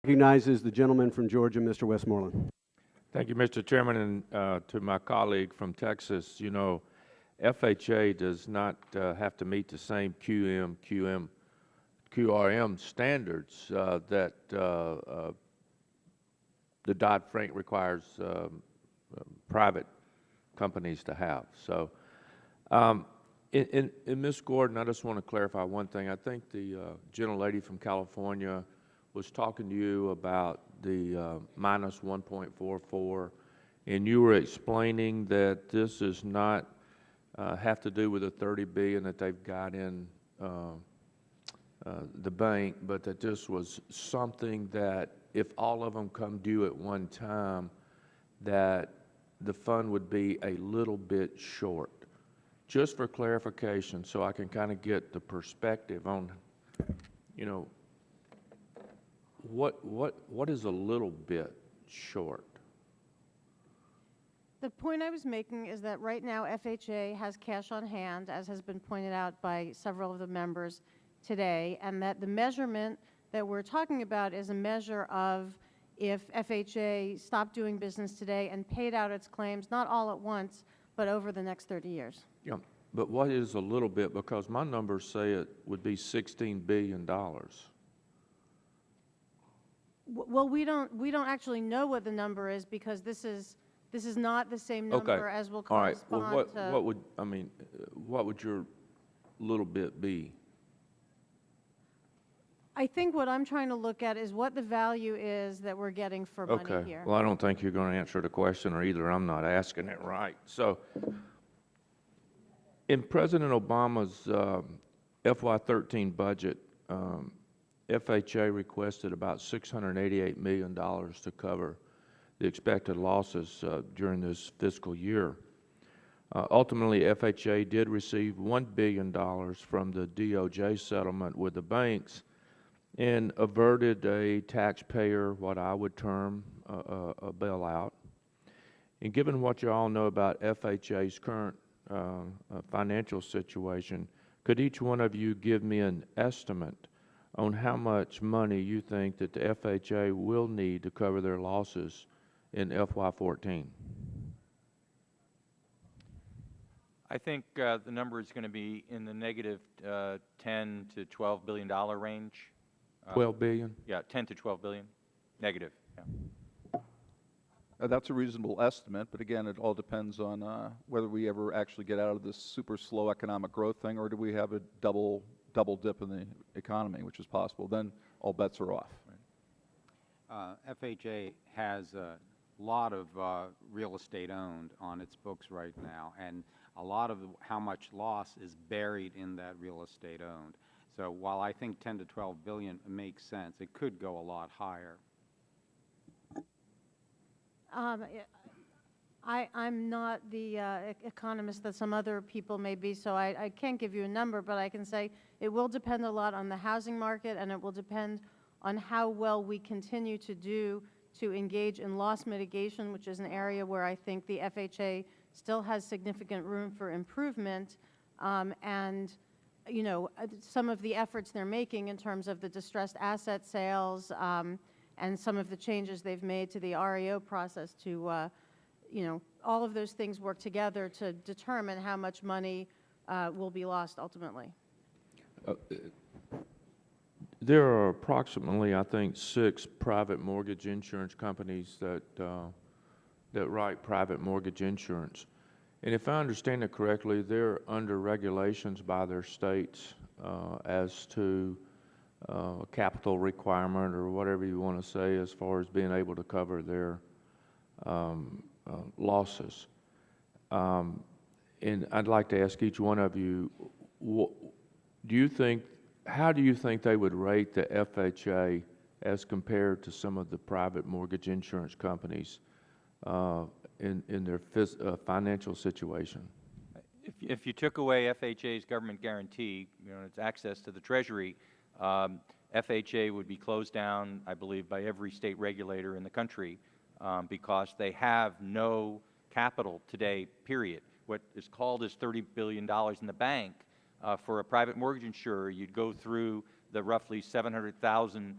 Recognizes the gentleman from Georgia, Mr. Westmoreland. Thank you, Mr. Chairman, and to my colleague from Texas. You know, FHA does not have to meet the same QRM standards that the Dodd-Frank requires private companies to have. So, in Ms. Gordon, I just want to clarify one thing. I think the gentlelady from California was talking to you about the minus 1.44, and you were explaining that this is not have to do with the $30 billion that they've got in the bank, but that this was something that if all of them come due at one time, that the fund would be a little bit short. Just for clarification, so I can kind of get the perspective on, you know, what is a little bit short? The point I was making is that right now FHA has cash on hand, as has been pointed out by several of the members today, and that the measurement that we're talking about is a measure of if FHA stopped doing business today and paid out its claims, not all at once, but over the next 30 years. Yeah, but what is a little bit? Because my numbers say it would be $16 billion. Well, we don't actually know what the number is because this is not the same number as will correspond. All right. Well, what would your little bit be? I think what I'm trying to look at is what the value is that we're getting for money here. Well, I don't think you're going to answer the question, or either I'm not asking it right. So, in President Obama's FY13 budget, FHA requested about $688 million to cover the expected losses during this fiscal year. Ultimately, FHA did receive $1 billion from the DOJ settlement with the banks and averted a taxpayer, what I would term a bailout. And given what you all know about FHA's current financial situation, could each one of you give me an estimate on how much money you think that the FHA will need to cover their losses in FY14? I think the number is going to be in the negative $10 to $12 billion range. 12 billion? Yeah, 10 to 12 billion. Negative. Yeah. That's a reasonable estimate, but again, it all depends on whether we ever actually get out of this super slow economic growth thing, or do we have a double dip in the economy, which is possible. Then all bets are off. FHA has a lot of real estate owned on its books right now, and a lot of how much loss is buried in that real estate owned. So while I think 10 to 12 billion makes sense, it could go a lot higher. I'm not the economist that some other people may be, so I can't give you a number, but I can say it will depend a lot on the housing market, and it will depend on how well we continue to do to engage in loss mitigation, which is an area where I think the FHA still has significant room for improvement, and you know, some of the efforts they're making in terms of the distressed asset sales and some of the changes they've made to the REO process to, you know, all of those things work together to determine how much money will be lost ultimately. There are approximately, I think, 6 private mortgage insurance companies that write private mortgage insurance. And if I understand it correctly, they're under regulations by their states as to capital requirement or whatever you want to say as far as being able to cover their losses. And I'd like to ask each one of you, how do you think they would rate the FHA as compared to some of the private mortgage insurance companies in their financial situation? If you took away FHA's government guarantee, you know, its access to the Treasury, FHA would be closed down, I believe, by every state regulator in the country because they have no capital today, period. What is called as $30 billion in the bank, for a private mortgage insurer, you'd go through the roughly 700,000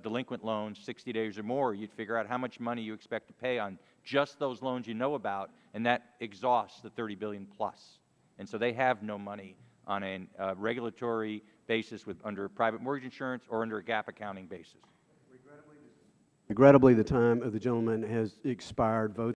delinquent loans 60 days or more, you'd figure out how much money you expect to pay on just those loans you know about, and that exhausts the $30 billion plus. And so they have no money on a regulatory basis under private mortgage insurance or under a gap accounting basis. Regrettably, the time of the gentleman has expired. Votes